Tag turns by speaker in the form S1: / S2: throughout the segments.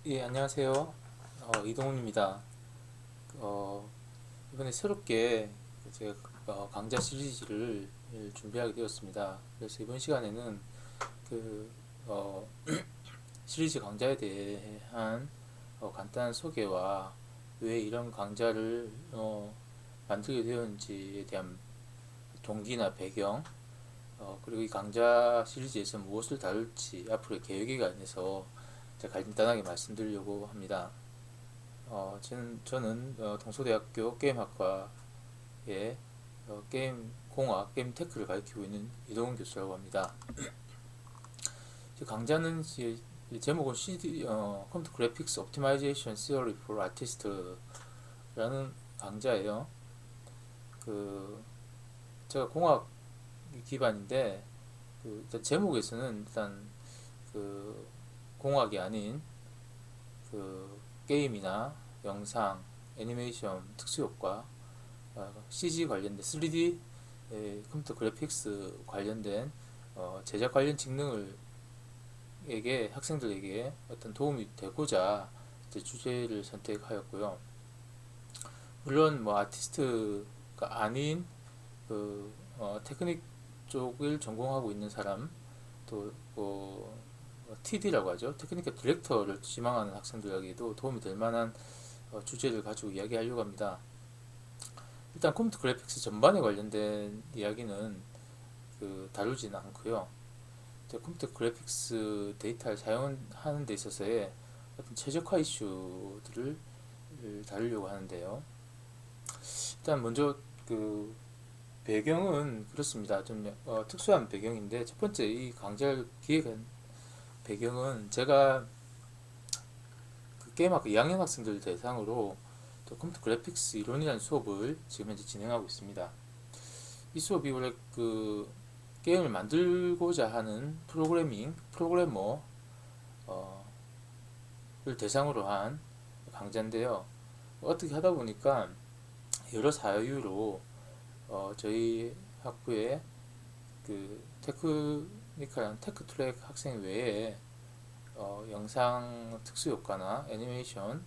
S1: 예, 안녕하세요. 이동훈입니다. 이번에 새롭게 제가 강좌 시리즈를 준비하게 되었습니다. 그래서 이번 시간에는 그 어, 시리즈 강좌에 대한 간단한 소개와 왜 이런 강좌를 만들게 되었는지에 대한 동기나 배경, 그리고 이 강좌 시리즈에서 무엇을 다룰지 앞으로의 계획에 관해서 제가 간단하게 말씀드리려고 합니다. 저는 동서대학교 게임학과의 게임 공학, 게임 테크를 가르치고 있는 이동훈 교수라고 합니다. 강좌는 제목은 컴퓨터 그래픽스 옵티마이제이션 시어리 for 아티스트라는 강좌예요. 그 제가 공학 기반인데 일단 제목에서는 일단 그 공학이 아닌 게임이나 영상, 애니메이션, 특수효과, CG 관련된 3D 컴퓨터 그래픽스 관련된 제작 관련 직능을 학생들에게 어떤 도움이 되고자 주제를 선택하였고요. 물론 뭐 아티스트가 아닌 테크닉 쪽을 전공하고 있는 사람, 또 TD라고 하죠. 테크니컬 디렉터를 지망하는 학생들에게도 도움이 될 만한 주제를 가지고 이야기하려고 합니다. 일단 컴퓨터 그래픽스 전반에 관련된 이야기는 다루지는 않고요. 컴퓨터 그래픽스 데이터를 사용하는 데 있어서의 어떤 최적화 이슈들을 다루려고 하는데요. 일단 먼저 배경은 그렇습니다. 좀 특수한 배경인데, 첫 번째 이 강좌를 기획한 배경은 제가 게임학과 2학년 학생들 대상으로 또 컴퓨터 그래픽스 이론이라는 수업을 지금 현재 진행하고 있습니다. 이 수업이 원래 게임을 만들고자 하는 프로그래머를 대상으로 한 강좌인데요. 어떻게 하다 보니까 여러 사유로 저희 학부에 테크니컬한 테크트랙 학생 외에 영상 특수효과나 애니메이션,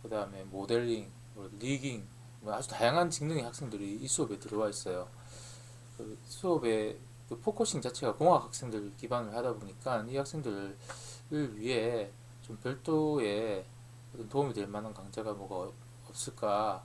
S1: 그 다음에 모델링, 리깅, 아주 다양한 직능의 학생들이 이 수업에 들어와 있어요. 수업의 포커싱 자체가 공학 학생들 기반을 하다 보니까 이 학생들을 위해 좀 별도의 어떤 도움이 될 만한 강좌가 뭐가 없을까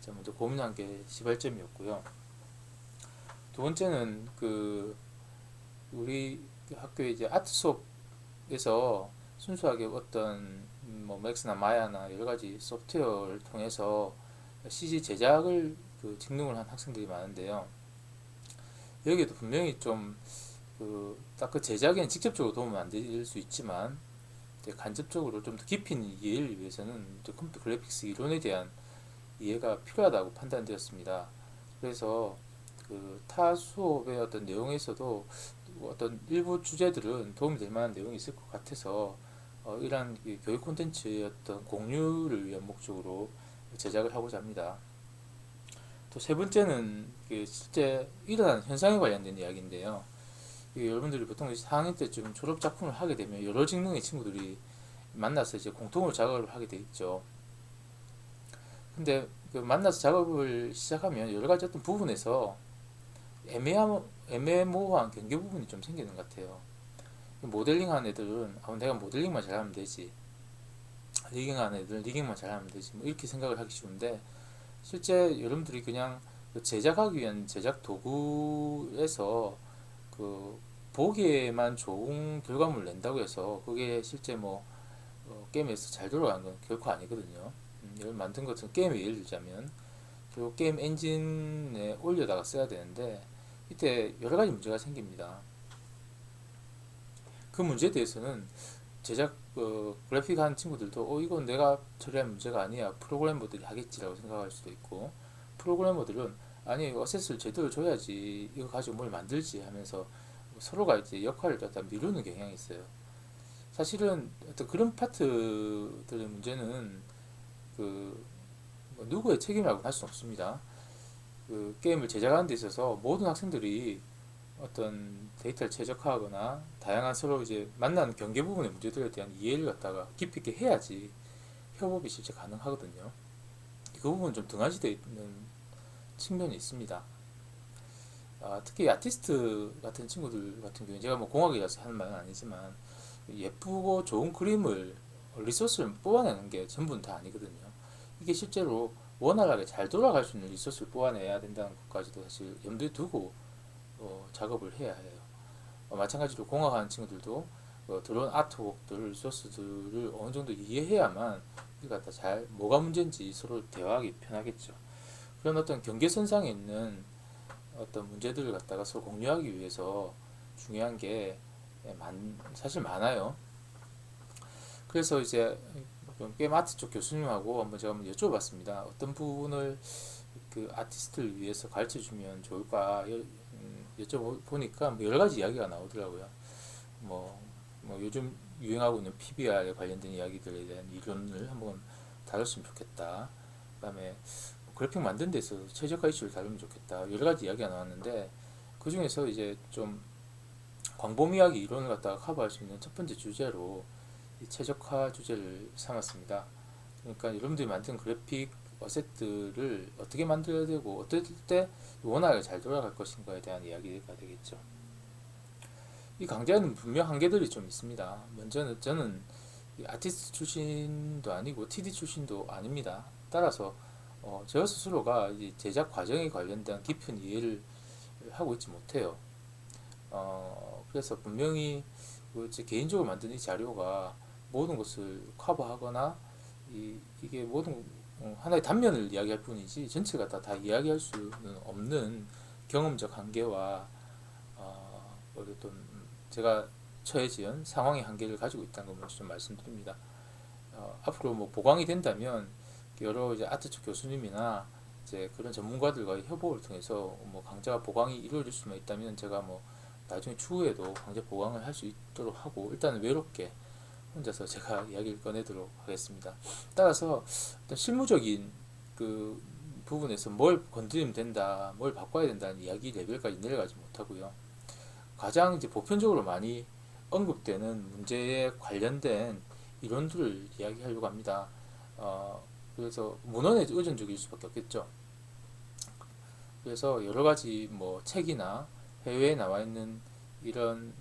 S1: 제가 먼저 고민한 게 시발점이었고요. 두 번째는 우리 학교의 이제 아트 수업에서 순수하게 어떤 뭐 맥스나 마야나 여러 가지 소프트웨어를 통해서 CG 제작을 직능을 한 학생들이 많은데요. 여기에도 분명히 좀 딱 제작에는 직접적으로 도움은 안 될 수 있지만 간접적으로 좀 더 깊이 있는 이해를 위해서는 컴퓨터 그래픽스 이론에 대한 이해가 필요하다고 판단되었습니다. 그래서 타 수업의 어떤 내용에서도 어떤 일부 주제들은 도움이 될 만한 내용이 있을 것 같아서 이러한 교육 콘텐츠의 어떤 공유를 위한 목적으로 제작을 하고자 합니다. 또 세 번째는 실제 일어나는 현상에 관련된 이야기인데요. 여러분들이 보통 4학년 때쯤 졸업 작품을 하게 되면 여러 직능의 친구들이 만나서 이제 공통으로 작업을 하게 돼 있죠. 근데 만나서 작업을 시작하면 여러 가지 어떤 부분에서 애매모호한 경계 부분이 좀 생기는 것 같아요. 모델링 하는 애들은 내가 모델링만 잘하면 되지, 리깅 하는 애들은 리깅만 잘하면 되지, 뭐 이렇게 생각을 하기 쉬운데, 실제 여러분들이 그냥 제작하기 위한 제작 도구에서 보기에만 좋은 결과물을 낸다고 해서 그게 실제 게임에서 잘 돌아가는 건 결코 아니거든요. 예를 만든 것은 게임을 예를 들자면 결국 게임 엔진에 올려다가 써야 되는데 이때 여러 가지 문제가 생깁니다. 그 문제에 대해서는 제작 그래픽 하는 친구들도 이건 내가 처리할 문제가 아니야, 프로그래머들이 하겠지라고 생각할 수도 있고, 프로그래머들은 아니 어셋을 제대로 줘야지 이거 가지고 뭘 만들지 하면서 서로가 이제 역할을 갖다 미루는 경향이 있어요. 사실은 어떤 그런 파트들의 문제는 누구의 책임이라고 할 수는 없습니다. 게임을 제작하는 데 있어서 모든 학생들이 어떤 데이터를 최적화하거나 다양한 서로 이제 만나는 경계 부분의 문제들에 대한 이해를 갖다가 깊이 있게 해야지 협업이 실제 가능하거든요. 그 부분 좀 등한시되어 있는 측면이 있습니다. 특히 아티스트 같은 친구들 같은 경우에 제가 뭐 공학이라서 하는 말은 아니지만 예쁘고 좋은 그림을 리소스를 뽑아내는 게 전부는 다 아니거든요. 이게 실제로 원활하게 잘 돌아갈 수 있는 리소스를 뽑아내야 된다는 것까지도 사실 염두에 두고 작업을 해야 해요. 마찬가지로 공학하는 친구들도 들어온 아트웍들, 리소스들을 어느 정도 이해해야만 이걸 갖다 잘 뭐가 문제인지 서로 대화하기 편하겠죠. 그런 어떤 경계선상에 있는 어떤 문제들을 갖다가 서로 공유하기 위해서 중요한 게 사실 많아요. 그래서 이제 게임 아트 쪽 교수님하고 한번 제가 한번 여쭤봤습니다. 어떤 부분을 그 아티스트를 위해서 가르쳐 주면 좋을까 여쭤보니까 뭐 여러 가지 이야기가 나오더라고요. 뭐, 뭐 요즘 유행하고 있는 PBR에 관련된 이야기들에 대한 이론을 한번 다뤘으면 좋겠다. 그다음에 그래픽 만드는 데 있어서 최적화 이슈를 다루면 좋겠다. 여러 가지 이야기가 나왔는데 그 중에서 이제 좀 광범위하게 이론을 갖다가 커버할 수 있는 첫 번째 주제로 이 최적화 주제를 삼았습니다. 그러니까 여러분들이 만든 그래픽 어셋들을 어떻게 만들어야 되고 어떨 때 원활하게 잘 돌아갈 것인가에 대한 이야기가 되겠죠. 이 강좌는 분명 한계들이 좀 있습니다. 먼저는 저는 아티스트 출신도 아니고 TD 출신도 아닙니다. 따라서 저 스스로가 이제 제작 과정에 관련된 깊은 이해를 하고 있지 못해요. 그래서 분명히 제 개인적으로 만든 이 자료가 모든 것을 커버하거나 이게 모든 하나의 단면을 이야기할 뿐이지 전체가 다 이야기할 수는 없는 경험적 한계와 어떤 제가 처해진 상황의 한계를 가지고 있다는 걸 먼저 좀 말씀드립니다. 앞으로 뭐 보강이 된다면 여러 이제 아트 쪽 교수님이나 이제 그런 전문가들과의 협업을 통해서 뭐 강좌 보강이 이루어질 수만 있다면 제가 뭐 나중에 추후에도 강좌 보강을 할 수 있도록 하고 일단은 외롭게 혼자서 제가 이야기를 꺼내도록 하겠습니다. 따라서 어떤 실무적인 그 부분에서 뭘 건드리면 된다, 뭘 바꿔야 된다는 이야기 레벨까지 내려가지 못하고요. 가장 이제 보편적으로 많이 언급되는 문제에 관련된 이론들을 이야기하려고 합니다. 그래서 문헌에 의존적일 수밖에 없겠죠. 그래서 여러 가지 뭐 책이나 해외에 나와 있는 이런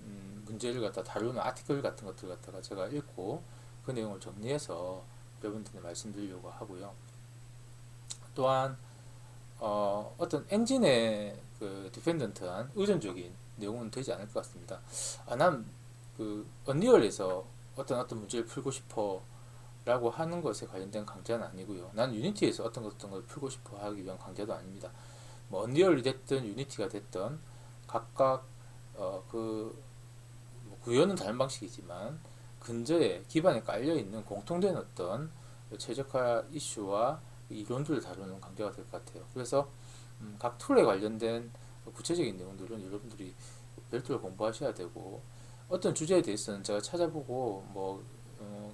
S1: 문제를 갖다 다루는 아티클 같은 것들 갖다가 제가 읽고 그 내용을 정리해서 여러분들께 말씀드리려고 하고요. 또한 어떤 엔진의 그 디펜던트한 의존적인 내용은 되지 않을 것 같습니다. 난 그 언리얼에서 어떤 문제를 풀고 싶어 라고 하는 것에 관련된 강좌는 아니고요. 난 유니티에서 어떤 걸 풀고 싶어 하기 위한 강좌도 아닙니다. 뭐 언리얼이 됐든 유니티가 됐든 각각 그 구현은 다른 방식이지만 근저에 기반에 깔려 있는 공통된 어떤 최적화 이슈와 이론들을 다루는 강좌가 될 것 같아요. 그래서 각 툴에 관련된 구체적인 내용들은 여러분들이 별도로 공부하셔야 되고 어떤 주제에 대해서는 제가 찾아보고 뭐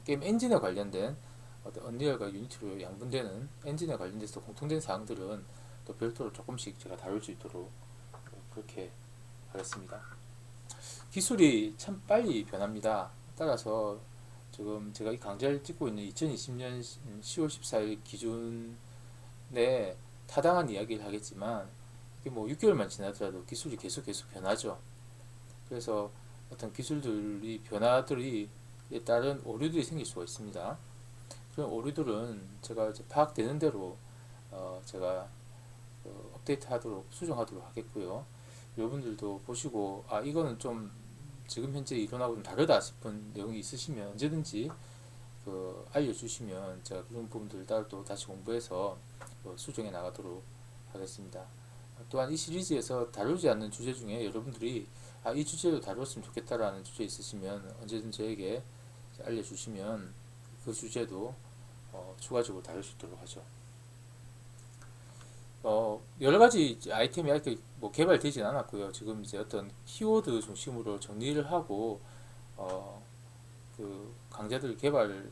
S1: 게임 엔진에 관련된 어떤 언리얼과 유니티로 양분되는 엔진에 관련돼서 공통된 사항들은 또 별도로 조금씩 제가 다룰 수 있도록 그렇게 하겠습니다. 기술이 참 빨리 변합니다. 따라서 지금 제가 이 강좌를 찍고 있는 2020년 10월 14일 기준에 타당한 이야기를 하겠지만 이게 뭐 6개월만 지나더라도 기술이 계속 변하죠. 그래서 어떤 기술들이 변화들이 따른 오류들이 생길 수가 있습니다. 그런 오류들은 제가 이제 파악되는 대로 제가 업데이트하도록 수정하도록 하겠고요. 여러분들도 보시고 이거는 좀 지금 현재 이론하고 좀 다르다 싶은 내용이 있으시면 언제든지 알려주시면 제가 그런 부분들을 따로 또 다시 공부해서 수정해 나가도록 하겠습니다. 또한 이 시리즈에서 다루지 않는 주제 중에 여러분들이 이 주제도 다뤘으면 좋겠다라는 주제 있으시면 언제든 저에게 알려주시면 그 주제도 추가적으로 다룰 수 있도록 하죠. 여러 가지 아이템이 아직 뭐 개발되진 않았고요. 지금 이제 어떤 키워드 중심으로 정리를 하고 그 강좌들 개발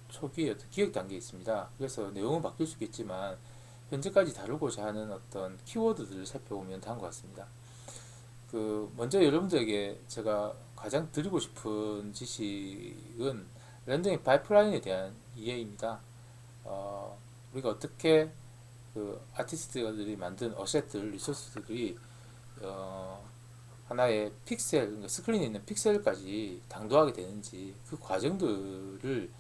S1: 초기에 어떤 기획 단계에 있습니다. 그래서 내용은 바뀔 수 있겠지만 현재까지 다루고자 하는 어떤 키워드들을 살펴보면 다음과 같습니다. 먼저 여러분들에게 제가 가장 드리고 싶은 지식은 렌더링 파이프라인에 대한 이해입니다. 우리가 어떻게 아티스트들이 만든 어셋들, 리소스들이 어, 하나의 픽셀, 그러니까 스크린에 있는 픽셀까지 당도하게 되는지 그 과정들을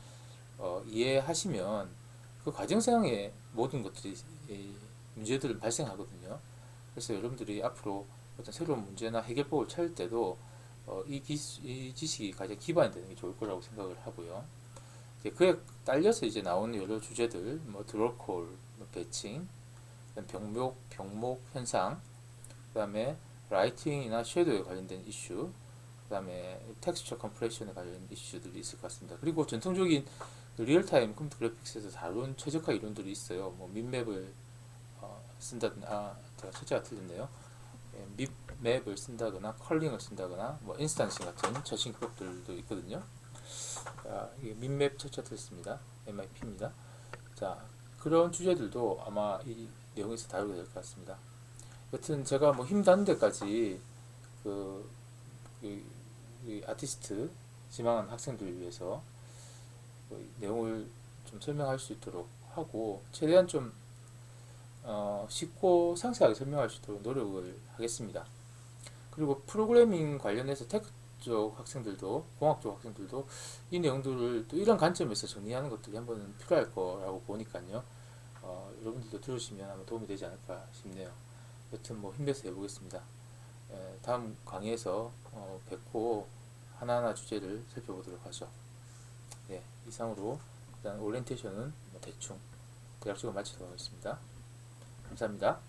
S1: 이해하시면 그 과정상의 모든 것들이 문제들은 발생하거든요. 그래서 여러분들이 앞으로 어떤 새로운 문제나 해결법을 찾을 때도 이 지식이 가장 기반이 되는 게 좋을 거라고 생각을 하고요. 이제 그에 딸려서 이제 나오는 여러 주제들, 뭐 드로콜, 뭐 배칭, 병목 현상, 그다음에 라이팅이나 섀도우에 관련된 이슈, 그다음에 텍스처 컴프레션에 관련된 이슈들이 있을 것 같습니다. 그리고 전통적인 리얼타임 컴퓨터 그래픽스에서 다룬 최적화 이론들이 있어요. 뭐 민맵을 쓴다거나, 제가 첫째가 틀렸네요. 맵을 쓴다거나 컬링을 쓴다거나 뭐 인스탄싱 같은 저신법들도 있거든요. 자, 이게 민맵 첫째 틀렸습니다. MIP입니다. 자, 그런 주제들도 아마 이 내용에서 다루게 될 것 같습니다. 여튼 제가 뭐 힘닿는 데까지 그, 이 아티스트 지망한 학생들을 위해서 내용을 좀 설명할 수 있도록 하고 최대한 좀 쉽고 상세하게 설명할 수 있도록 노력을 하겠습니다. 그리고 프로그래밍 관련해서 테크 쪽 학생들도 공학 쪽 학생들도 이 내용들을 또 이런 관점에서 정리하는 것들이 한번은 필요할 거라고 보니까요. 여러분들도 들으시면 아마 도움이 되지 않을까 싶네요. 여튼 뭐 힘내서 해보겠습니다. 다음 강의에서 뵙고 하나하나 주제를 살펴보도록 하죠. 네, 이상으로 일단 오리엔테이션은 대충 대략적으로 마치도록 하겠습니다. 감사합니다.